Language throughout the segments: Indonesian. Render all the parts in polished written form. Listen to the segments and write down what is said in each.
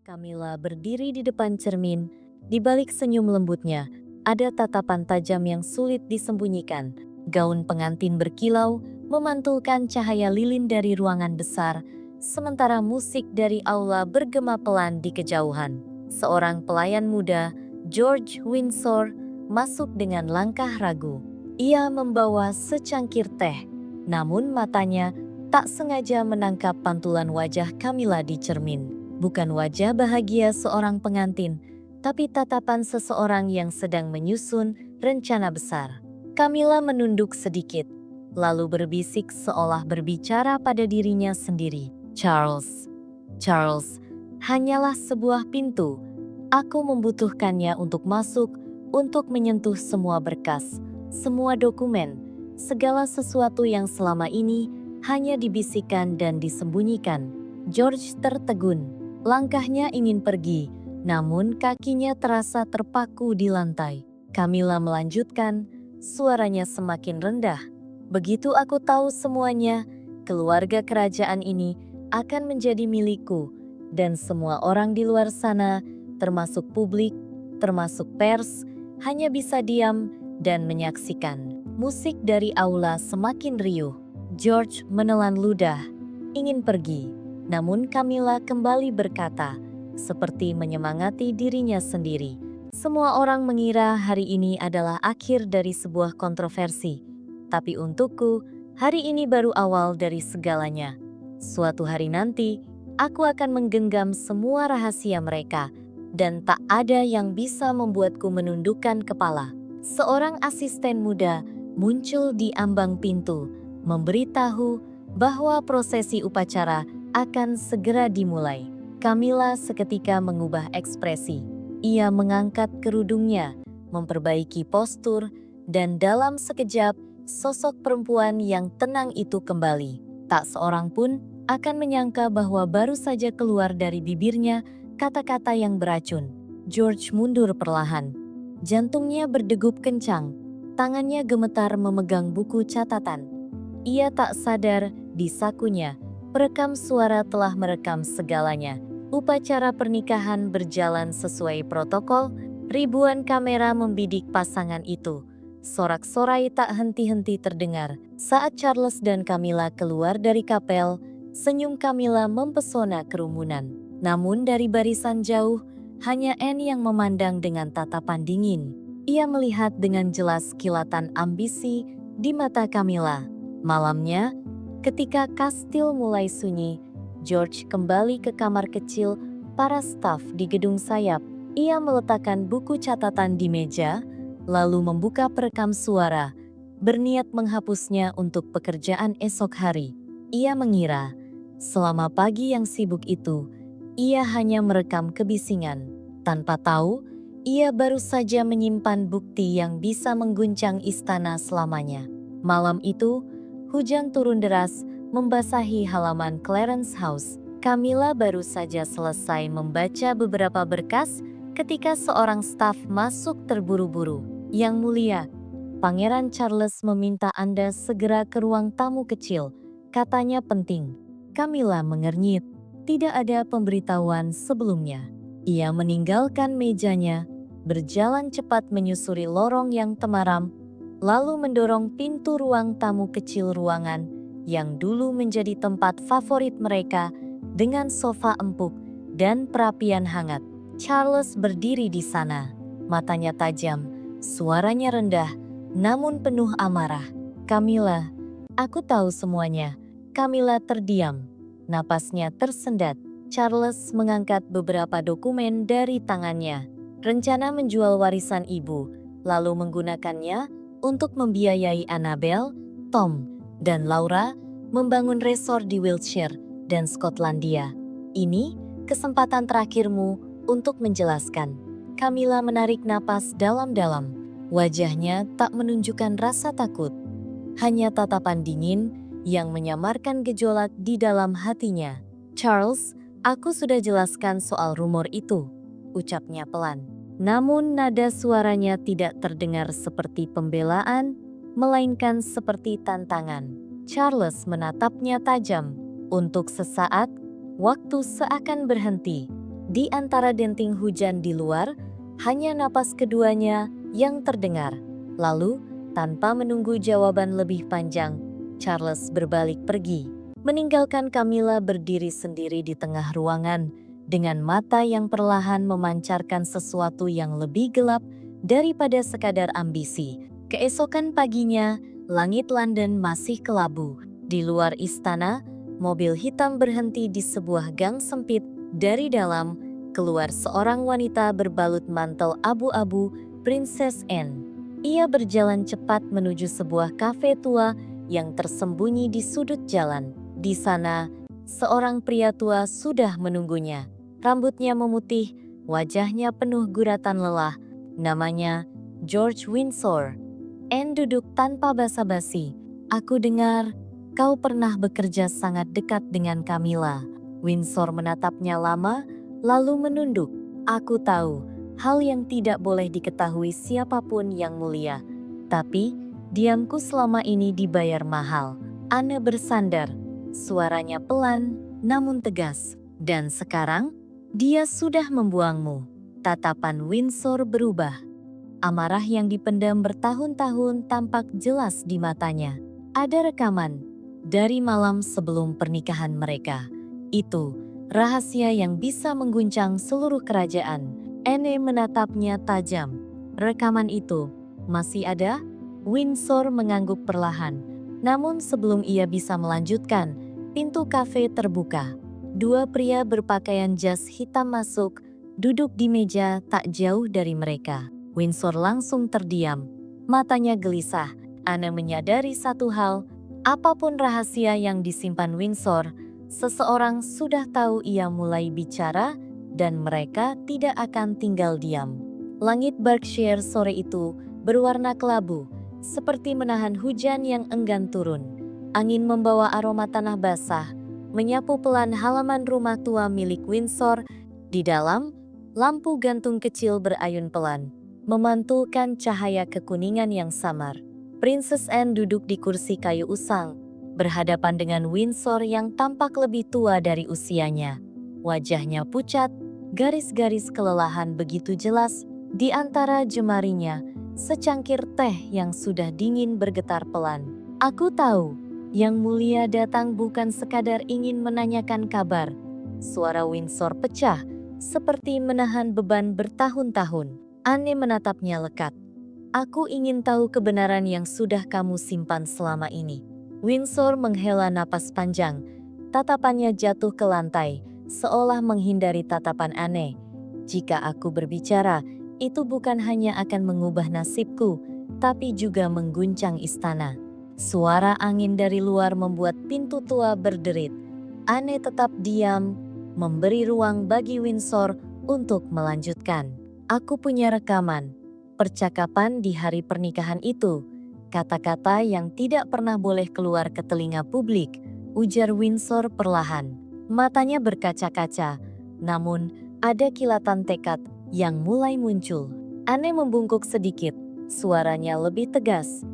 Camilla berdiri di depan cermin. Di balik senyum lembutnya, ada tatapan tajam yang sulit disembunyikan. Gaun pengantin berkilau, memantulkan cahaya lilin dari ruangan besar, sementara musik dari aula bergema pelan di kejauhan. Seorang pelayan muda, George Windsor, masuk dengan langkah ragu. Ia membawa secangkir teh, namun matanya tak sengaja menangkap pantulan wajah Camilla di cermin. Bukan wajah bahagia seorang pengantin, tapi tatapan seseorang yang sedang menyusun rencana besar. Camilla menunduk sedikit, lalu berbisik seolah berbicara pada dirinya sendiri. Charles, hanyalah sebuah pintu. Aku membutuhkannya untuk masuk, untuk menyentuh semua berkas, semua dokumen, segala sesuatu yang selama ini hanya dibisikkan dan disembunyikan. George tertegun. Langkahnya ingin pergi, namun kakinya terasa terpaku di lantai. Camilla melanjutkan, suaranya semakin rendah. Begitu aku tahu semuanya, keluarga kerajaan ini akan menjadi milikku, dan semua orang di luar sana, termasuk publik, termasuk pers, hanya bisa diam dan menyaksikan. Musik dari aula semakin riuh. George menelan ludah, ingin pergi. Namun Camilla kembali berkata, seperti menyemangati dirinya sendiri. Semua orang mengira hari ini adalah akhir dari sebuah kontroversi. Tapi untukku, hari ini baru awal dari segalanya. Suatu hari nanti, aku akan menggenggam semua rahasia mereka, dan tak ada yang bisa membuatku menundukkan kepala. Seorang asisten muda muncul di ambang pintu, memberitahu bahwa prosesi upacara akan segera dimulai. Camilla seketika mengubah ekspresi. Ia mengangkat kerudungnya, memperbaiki postur, dan dalam sekejap, sosok perempuan yang tenang itu kembali. Tak seorang pun akan menyangka bahwa baru saja keluar dari bibirnya kata-kata yang beracun. George mundur perlahan. Jantungnya berdegup kencang. Tangannya gemetar memegang buku catatan. Ia tak sadar di sakunya perekam suara telah merekam segalanya. Upacara pernikahan berjalan sesuai protokol, ribuan kamera membidik pasangan itu. Sorak-sorai tak henti-henti terdengar. Saat Charles dan Camilla keluar dari kapel, senyum Camilla mempesona kerumunan. Namun dari barisan jauh, hanya Anne yang memandang dengan tatapan dingin. Ia melihat dengan jelas kilatan ambisi di mata Camilla. Malamnya, ketika kastil mulai sunyi, George kembali ke kamar kecil para staf di gedung sayap. Ia meletakkan buku catatan di meja, lalu membuka perekam suara, berniat menghapusnya untuk pekerjaan esok hari. Ia mengira, selama pagi yang sibuk itu, ia hanya merekam kebisingan. Tanpa tahu, ia baru saja menyimpan bukti yang bisa mengguncang istana selamanya. Malam itu, hujan turun deras, membasahi halaman Clarence House. Camilla baru saja selesai membaca beberapa berkas ketika seorang staf masuk terburu-buru. Yang mulia, Pangeran Charles meminta Anda segera ke ruang tamu kecil. Katanya penting. Camilla mengernyit. Tidak ada pemberitahuan sebelumnya. Ia meninggalkan mejanya, berjalan cepat menyusuri lorong yang temaram, lalu mendorong pintu ruang tamu kecil ruangan yang dulu menjadi tempat favorit mereka dengan sofa empuk dan perapian hangat. Charles berdiri di sana, matanya tajam, suaranya rendah, namun penuh amarah. Camilla, aku tahu semuanya. Camilla terdiam, napasnya tersendat. Charles mengangkat beberapa dokumen dari tangannya. Rencana menjual warisan ibu, lalu menggunakannya untuk membiayai Annabel, Tom, dan Laura membangun resort di Wiltshire dan Skotlandia. Ini kesempatan terakhirmu untuk menjelaskan. Camilla menarik napas dalam-dalam. Wajahnya tak menunjukkan rasa takut, hanya tatapan dingin yang menyamarkan gejolak di dalam hatinya. Charles, aku sudah jelaskan soal rumor itu, ucapnya pelan. Namun nada suaranya tidak terdengar seperti pembelaan, melainkan seperti tantangan. Charles menatapnya tajam. Untuk sesaat, waktu seakan berhenti. Di antara denting hujan di luar, hanya napas keduanya yang terdengar. Lalu, tanpa menunggu jawaban lebih panjang, Charles berbalik pergi, meninggalkan Camilla berdiri sendiri di tengah ruangan dengan mata yang perlahan memancarkan sesuatu yang lebih gelap daripada sekadar ambisi. Keesokan paginya, langit London masih kelabu. Di luar istana, mobil hitam berhenti di sebuah gang sempit. Dari dalam, keluar seorang wanita berbalut mantel abu-abu, Princess Anne. Ia berjalan cepat menuju sebuah kafe tua yang tersembunyi di sudut jalan. Di sana, seorang pria tua sudah menunggunya. Rambutnya memutih, wajahnya penuh guratan lelah. Namanya George Windsor. Anne duduk tanpa basa-basi. "Aku dengar kau pernah bekerja sangat dekat dengan Camilla." Windsor menatapnya lama, lalu menunduk. "Aku tahu hal yang tidak boleh diketahui siapapun yang mulia. Tapi, diamku selama ini dibayar mahal." Anne bersandar, suaranya pelan namun tegas. "Dan sekarang, dia sudah membuangmu." Tatapan Windsor berubah. Amarah yang dipendam bertahun-tahun tampak jelas di matanya. Ada rekaman dari malam sebelum pernikahan mereka. Itu rahasia yang bisa mengguncang seluruh kerajaan. Anne menatapnya tajam. "Rekaman itu masih ada?" Windsor mengangguk perlahan. Namun sebelum ia bisa melanjutkan, pintu kafe terbuka. Dua pria berpakaian jas hitam masuk, duduk di meja tak jauh dari mereka. Windsor langsung terdiam. Matanya gelisah. Anne menyadari satu hal, apapun rahasia yang disimpan Windsor, seseorang sudah tahu. Ia mulai bicara dan mereka tidak akan tinggal diam. Langit Berkshire sore itu berwarna kelabu, seperti menahan hujan yang enggan turun. Angin membawa aroma tanah basah, menyapu pelan halaman rumah tua milik Windsor. Di dalam, lampu gantung kecil berayun pelan, memantulkan cahaya kekuningan yang samar. Princess Anne duduk di kursi kayu usang, berhadapan dengan Windsor yang tampak lebih tua dari usianya. Wajahnya pucat, garis-garis kelelahan begitu jelas di antara jemarinya, secangkir teh yang sudah dingin bergetar pelan. "Aku tahu, Yang Mulia datang bukan sekadar ingin menanyakan kabar." Suara Windsor pecah, seperti menahan beban bertahun-tahun. Anne menatapnya lekat. "Aku ingin tahu kebenaran yang sudah kamu simpan selama ini." Windsor menghela napas panjang. Tatapannya jatuh ke lantai, seolah menghindari tatapan Anne. "Jika aku berbicara, itu bukan hanya akan mengubah nasibku, tapi juga mengguncang istana." Suara angin dari luar membuat pintu tua berderit. Anne tetap diam, memberi ruang bagi Windsor untuk melanjutkan. "Aku punya rekaman percakapan di hari pernikahan itu. Kata-kata yang tidak pernah boleh keluar ke telinga publik," ujar Windsor perlahan. Matanya berkaca-kaca, namun ada kilatan tekad yang mulai muncul. Anne membungkuk sedikit, suaranya lebih tegas.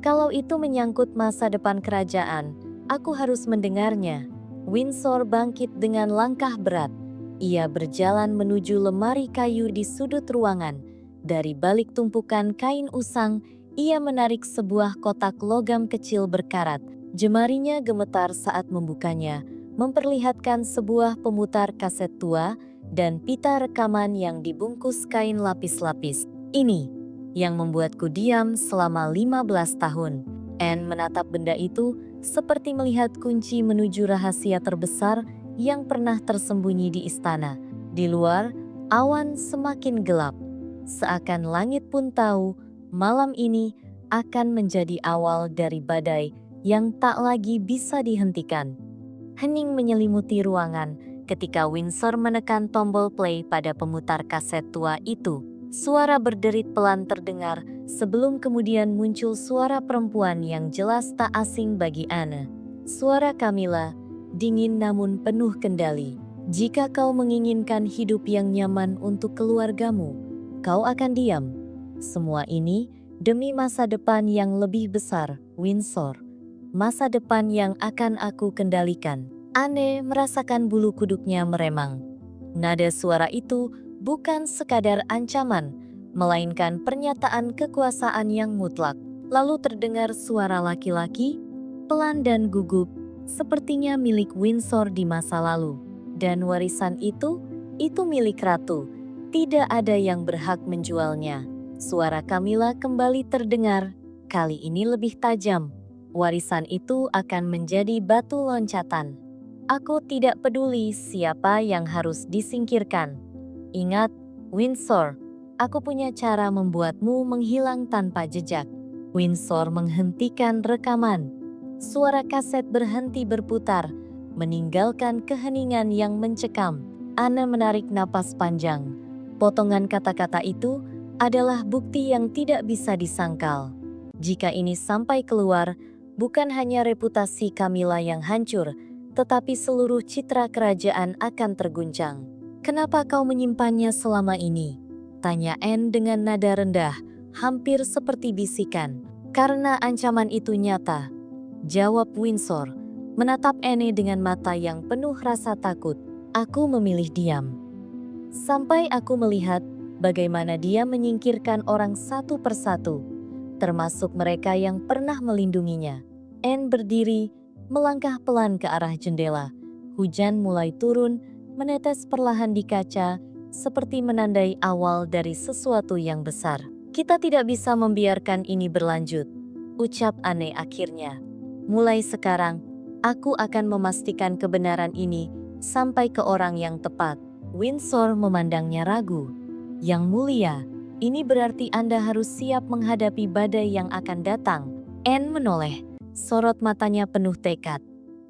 "Kalau itu menyangkut masa depan kerajaan, aku harus mendengarnya." Windsor bangkit dengan langkah berat. Ia berjalan menuju lemari kayu di sudut ruangan. Dari balik tumpukan kain usang, ia menarik sebuah kotak logam kecil berkarat. Jemarinya gemetar saat membukanya, memperlihatkan sebuah pemutar kaset tua dan pita rekaman yang dibungkus kain lapis-lapis. "Ini yang membuatku diam selama 15 tahun." Anne menatap benda itu seperti melihat kunci menuju rahasia terbesar yang pernah tersembunyi di istana. Di luar, awan semakin gelap. Seakan langit pun tahu, malam ini akan menjadi awal dari badai yang tak lagi bisa dihentikan. Hening menyelimuti ruangan ketika Windsor menekan tombol play pada pemutar kaset tua itu. Suara berderit pelan terdengar, sebelum kemudian muncul suara perempuan yang jelas tak asing bagi Anne. Suara Camilla, dingin namun penuh kendali. "Jika kau menginginkan hidup yang nyaman untuk keluargamu, kau akan diam. Semua ini demi masa depan yang lebih besar, Windsor. Masa depan yang akan aku kendalikan." Anne merasakan bulu kuduknya meremang. Nada suara itu bukan sekadar ancaman, melainkan pernyataan kekuasaan yang mutlak. Lalu terdengar suara laki-laki, pelan dan gugup, sepertinya milik Windsor di masa lalu. Dan warisan itu milik ratu. Tidak ada yang berhak menjualnya. Suara Camilla kembali terdengar, kali ini lebih tajam. Warisan itu akan menjadi batu loncatan. Aku tidak peduli siapa yang harus disingkirkan. Ingat, Windsor, aku punya cara membuatmu menghilang tanpa jejak. Windsor menghentikan rekaman. Suara kaset berhenti berputar, meninggalkan keheningan yang mencekam. Anne menarik napas panjang. Potongan kata-kata itu adalah bukti yang tidak bisa disangkal. Jika ini sampai keluar, bukan hanya reputasi Camilla yang hancur, tetapi seluruh citra kerajaan akan terguncang. "Kenapa kau menyimpannya selama ini?" tanya Anne dengan nada rendah, hampir seperti bisikan. "Karena ancaman itu nyata," jawab Windsor, menatap Anne dengan mata yang penuh rasa takut. "Aku memilih diam sampai aku melihat bagaimana dia menyingkirkan orang satu persatu, termasuk mereka yang pernah melindunginya." Anne berdiri, melangkah pelan ke arah jendela. Hujan mulai turun, menetes perlahan di kaca, seperti menandai awal dari sesuatu yang besar. "Kita tidak bisa membiarkan ini berlanjut," ucap Anne akhirnya. "Mulai sekarang, aku akan memastikan kebenaran ini sampai ke orang yang tepat." Windsor memandangnya ragu. "Yang mulia, ini berarti Anda harus siap menghadapi badai yang akan datang." Anne menoleh, sorot matanya penuh tekad.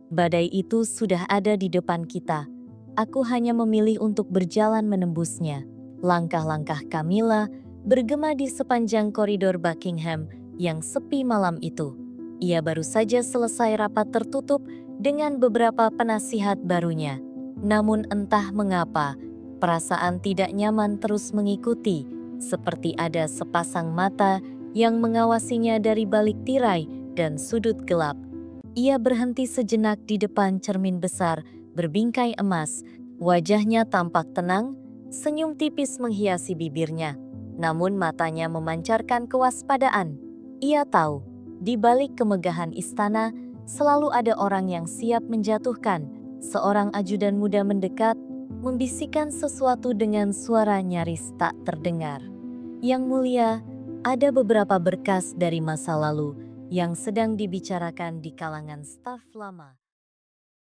"Badai itu sudah ada di depan kita. Aku hanya memilih untuk berjalan menembusnya." Langkah-langkah Camilla bergema di sepanjang koridor Buckingham yang sepi malam itu. Ia baru saja selesai rapat tertutup dengan beberapa penasihat barunya. Namun entah mengapa, perasaan tidak nyaman terus mengikuti, seperti ada sepasang mata yang mengawasinya dari balik tirai dan sudut gelap. Ia berhenti sejenak di depan cermin besar berbingkai emas. Wajahnya tampak tenang, senyum tipis menghiasi bibirnya. Namun matanya memancarkan kewaspadaan. Ia tahu, di balik kemegahan istana, selalu ada orang yang siap menjatuhkan. Seorang ajudan muda mendekat, membisikkan sesuatu dengan suara nyaris tak terdengar. "Yang mulia, ada beberapa berkas dari masa lalu yang sedang dibicarakan di kalangan staf lama."